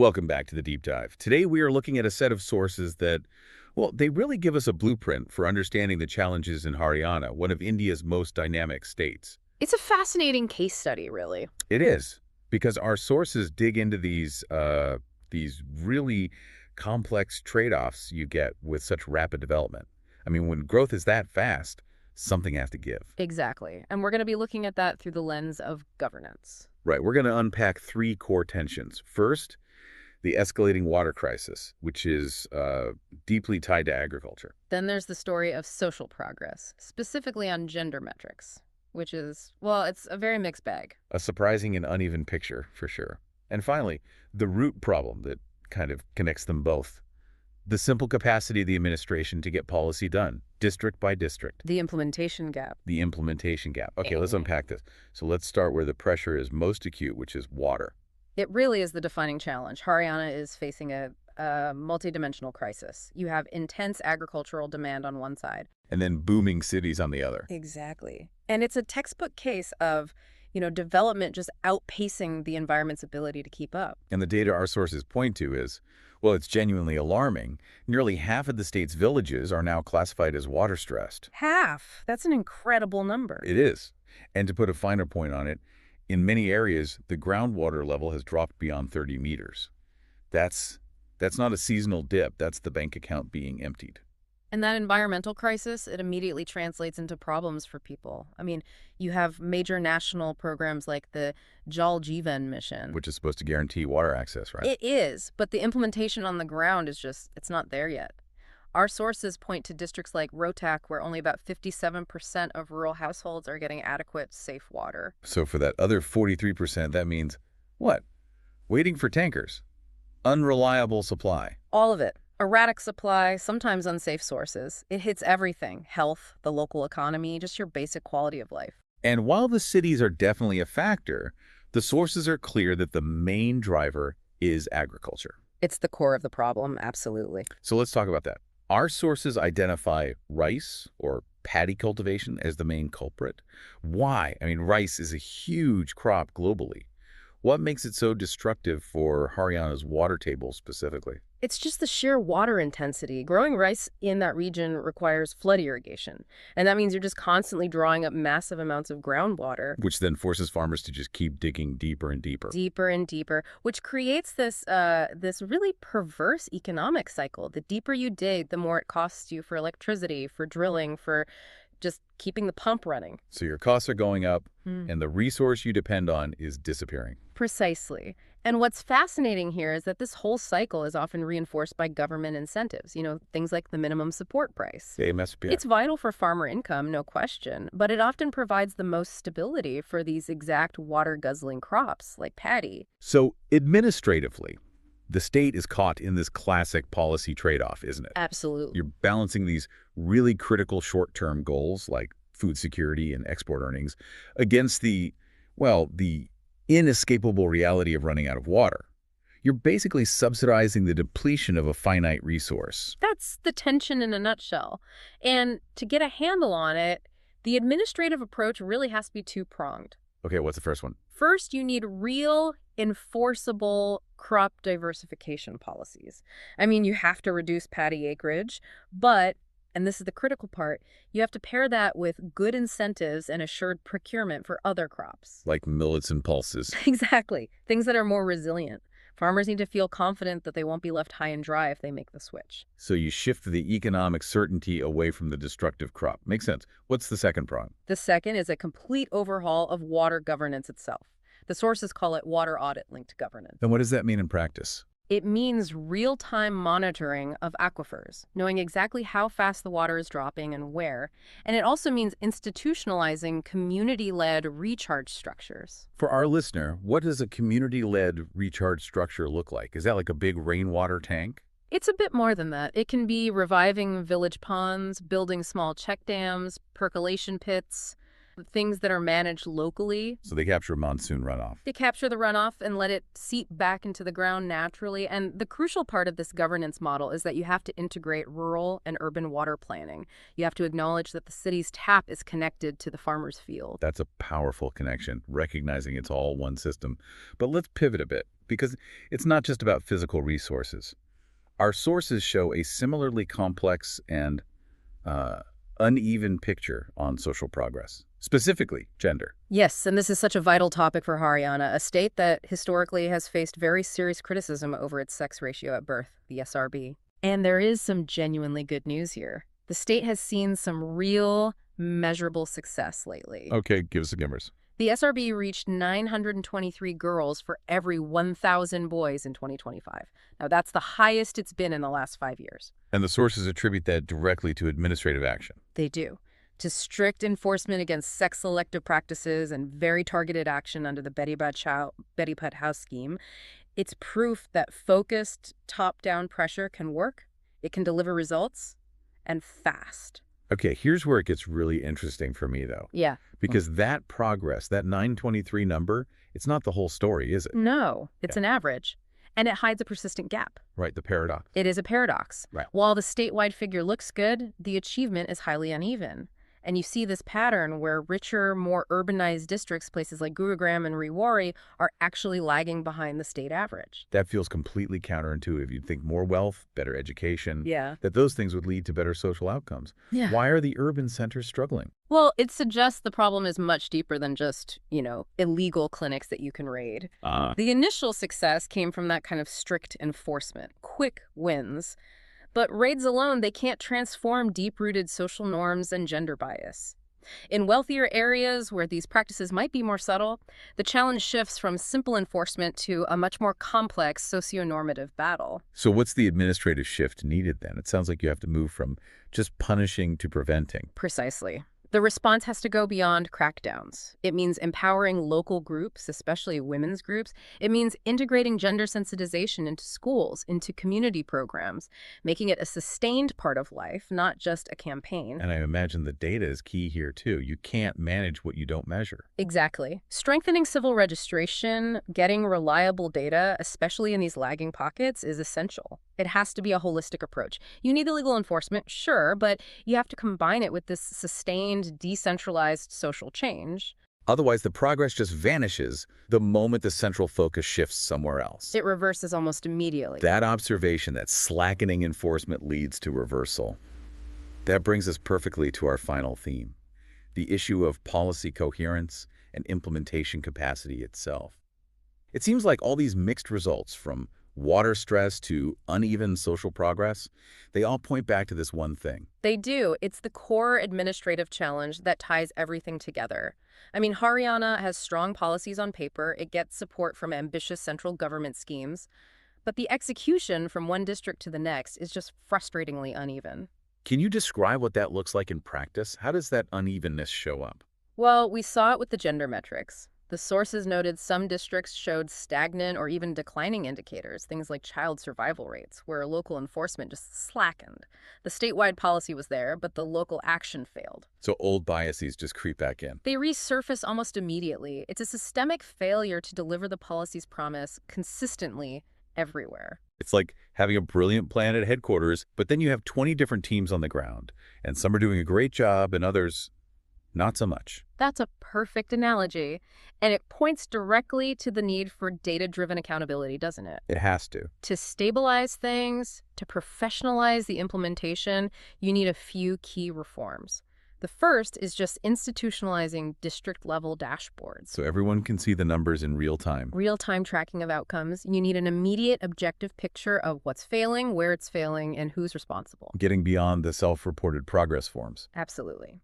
Welcome back to the Deep Dive. Today we are looking at a set of sources that, well, they really give us a blueprint for understanding the challenges in Haryana, one of India's most dynamic states. It's a fascinating case study, really. It is, because our sources dig into these really complex trade-offs you get with such rapid development. I mean, when growth is that fast, something has to give. Exactly. And we're going to be looking at that through the lens of governance. Right, we're going to unpack three core tensions. First, the escalating water crisis, which is deeply tied to agriculture. Then there's the story of social progress, specifically on gender metrics, which is, well, it's a very mixed bag. A surprising and uneven picture, for sure. And finally, the root problem that kind of connects them both. The simple capacity of the administration to get policy done, district by district. The implementation gap. The implementation gap. Okay, let's unpack this. So let's start where the pressure is most acute, which is water. It really is the defining challenge. Haryana is facing a multidimensional crisis. You have intense agricultural demand on one side. And then booming cities on the other. Exactly. And it's a textbook case of, development just outpacing the environment's ability to keep up. And the data our sources point to is, well, it's genuinely alarming. Nearly half of the state's villages are now classified as water-stressed. Half. That's an incredible number. It is. And to put a finer point on it, in many areas, the groundwater level has dropped beyond 30 meters. That's not a seasonal dip. That's the bank account being emptied. And that environmental crisis, it immediately translates into problems for people. I mean, you have major national programs like the Jal Jeevan mission. Which is supposed to guarantee water access, right? It is, but the implementation on the ground is just, it's not there yet. Our sources point to districts like Rohtak, where only about 57% of rural households are getting adequate, safe water. So for that other 43%, that means what? Waiting for tankers. Unreliable supply. All of it. Erratic supply, sometimes unsafe sources. It hits everything. Health, the local economy, just your basic quality of life. And while the cities are definitely a factor, the sources are clear that the main driver is agriculture. It's the core of the problem, absolutely. So let's talk about that. Our sources identify rice or paddy cultivation as the main culprit. Why? I mean, rice is a huge crop globally. What makes it so destructive for Haryana's water table specifically? It's just the sheer water intensity. Growing rice in that region requires flood irrigation. And that means you're just constantly drawing up massive amounts of groundwater. Which then forces farmers to just keep digging deeper and deeper. Deeper and deeper, which creates this really perverse economic cycle. The deeper you dig, the more it costs you for electricity, for drilling, for just keeping the pump running. So your costs are going up, and the resource you depend on is disappearing. Precisely. And what's fascinating here is that this whole cycle is often reinforced by government incentives, things like the minimum support price. The MSP. It's vital for farmer income, no question, but it often provides the most stability for these exact water-guzzling crops like paddy. So administratively, the state is caught in this classic policy trade-off, isn't it? Absolutely. You're balancing these really critical short-term goals like food security and export earnings against the inescapable reality of running out of water. You're basically subsidizing the depletion of a finite resource. That's the tension in a nutshell. And to get a handle on it, the administrative approach really has to be two-pronged. Okay, what's the first one? First, you need real, enforceable crop diversification policies. I mean, you have to reduce paddy acreage, but, and this is the critical part, you have to pair that with good incentives and assured procurement for other crops. Like millets and pulses. Exactly. Things that are more resilient. Farmers need to feel confident that they won't be left high and dry if they make the switch. So you shift the economic certainty away from the destructive crop. Makes sense. What's the second prong? The second is a complete overhaul of water governance itself. The sources call it water-audit-linked governance. Then what does that mean in practice? It means real-time monitoring of aquifers, knowing exactly how fast the water is dropping and where. And it also means institutionalizing community-led recharge structures. For our listener, what does a community-led recharge structure look like? Is that like a big rainwater tank? It's a bit more than that. It can be reviving village ponds, building small check dams, percolation pits, things that are managed locally. So they capture monsoon runoff. They capture the runoff and let it seep back into the ground naturally. And the crucial part of this governance model is that you have to integrate rural and urban water planning. You have to acknowledge that the city's tap is connected to the farmer's field. That's a powerful connection, recognizing it's all one system. But let's pivot a bit. because it's not just about physical resources. Our sources show a similarly complex and uh, uneven picture on social progress, specifically gender. Yes, and this is such a vital topic for Haryana, a state that historically has faced very serious criticism over its sex ratio at birth, the SRB. And there is some genuinely good news here. The state has seen some real, measurable success lately. Okay, give us the gimmers. The SRB reached 923 girls for every 1,000 boys in 2025. Now, that's the highest it's been in the last 5 years. And the sources attribute that directly to administrative action. They do. To strict enforcement against sex-selective practices and very targeted action under the Beti Bachao Beti Padhao scheme, it's proof that focused, top-down pressure can work, it can deliver results, and fast. Okay, here's where it gets really interesting for me, though. Yeah. Because that progress, that 923 number, it's not the whole story, is it? No, it's an average. And it hides a persistent gap. Right, the paradox. It is a paradox. Right. While the statewide figure looks good, the achievement is highly uneven. And you see this pattern where richer, more urbanized districts, places like Gurugram and Rewari, are actually lagging behind the state average. That feels completely counterintuitive. You'd think more wealth, better education, Yeah. that those things would lead to better social outcomes. Yeah. Why are the urban centers struggling? Well, it suggests the problem is much deeper than just, illegal clinics that you can raid. The initial success came from that kind of strict enforcement, quick wins. But raids alone, they can't transform deep-rooted social norms and gender bias. In wealthier areas where these practices might be more subtle, the challenge shifts from simple enforcement to a much more complex socio-normative battle. So what's the administrative shift needed then? It sounds like you have to move from just punishing to preventing. Precisely. The response has to go beyond crackdowns. It means empowering local groups, especially women's groups. It means integrating gender sensitization into schools, into community programs, making it a sustained part of life, not just a campaign. And I imagine the data is key here too. You can't manage what you don't measure. Exactly. Strengthening civil registration, getting reliable data, especially in these lagging pockets, is essential. It has to be a holistic approach. You need the legal enforcement, sure, but you have to combine it with this sustained, decentralized social change. Otherwise, the progress just vanishes the moment the central focus shifts somewhere else. It reverses almost immediately. That observation, that slackening enforcement leads to reversal. That brings us perfectly to our final theme, the issue of policy coherence and implementation capacity itself. It seems like all these mixed results, from water stress to uneven social progress, they all point back to this one thing. They do. It's the core administrative challenge that ties everything together. I mean, Haryana has strong policies on paper. It gets support from ambitious central government schemes. But the execution from one district to the next is just frustratingly uneven. Can you describe what that looks like in practice? How does that unevenness show up? Well, we saw it with the gender metrics. The sources noted some districts showed stagnant or even declining indicators, things like child survival rates, where local enforcement just slackened. The statewide policy was there, but the local action failed. So old biases just creep back in. They resurface almost immediately. It's a systemic failure to deliver the policy's promise consistently everywhere. It's like having a brilliant plan at headquarters, but then you have 20 different teams on the ground, and some are doing a great job and others not so much. That's a perfect analogy, and it points directly to the need for data-driven accountability, doesn't it? It has to. To stabilize things, to professionalize the implementation, you need a few key reforms. The first is just institutionalizing district-level dashboards. So everyone can see the numbers in real time. Real-time tracking of outcomes. You need an immediate, objective picture of what's failing, where it's failing, and who's responsible. Getting beyond the self-reported progress forms. Absolutely.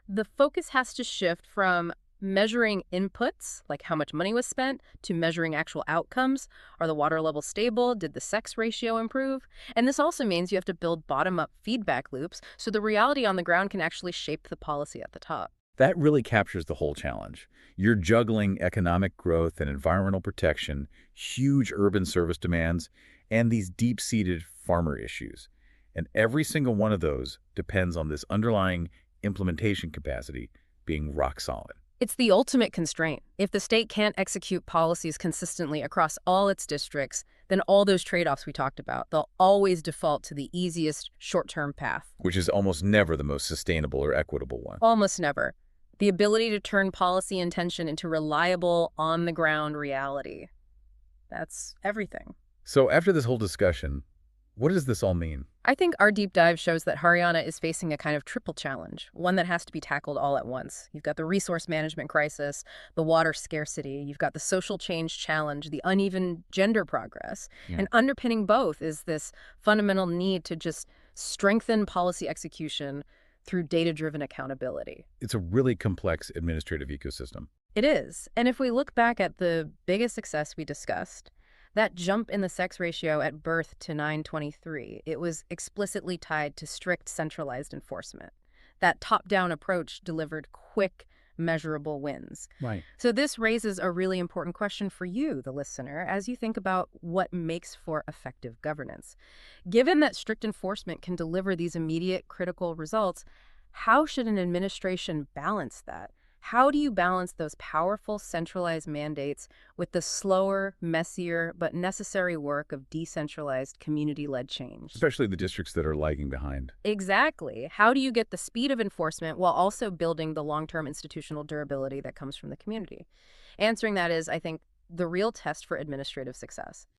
The focus has to shift from measuring inputs, like how much money was spent, to measuring actual outcomes. Are the water levels stable? Did the sex ratio improve? And this also means you have to build bottom-up feedback loops so the reality on the ground can actually shape the policy at the top. That really captures the whole challenge. You're juggling economic growth and environmental protection, huge urban service demands, and these deep-seated farmer issues. And every single one of those depends on this underlying implementation capacity being rock solid. It's the ultimate constraint. If the state can't execute policies consistently across all its districts, then all those trade-offs we talked about, they'll always default to the easiest short-term path. Which is almost never the most sustainable or equitable one. Almost never. The ability to turn policy intention into reliable, on-the-ground reality. That's everything. So after this whole discussion, what does this all mean? I think our deep dive shows that Haryana is facing a kind of triple challenge, one that has to be tackled all at once. You've got the resource management crisis, the water scarcity, you've got the social change challenge, the uneven gender progress. Yeah. And underpinning both is this fundamental need to just strengthen policy execution through data-driven accountability. It's a really complex administrative ecosystem. It is. And if we look back at the biggest success we discussed, that jump in the sex ratio at birth to 923, it was explicitly tied to strict centralized enforcement. That top-down approach delivered quick, measurable wins. Right. So this raises a really important question for you, the listener, as you think about what makes for effective governance. Given that strict enforcement can deliver these immediate critical results, how should an administration balance that? How do you balance those powerful centralized mandates with the slower, messier, but necessary work of decentralized community-led change? Especially the districts that are lagging behind. Exactly. How do you get the speed of enforcement while also building the long-term institutional durability that comes from the community? Answering that is, I think, the real test for administrative success.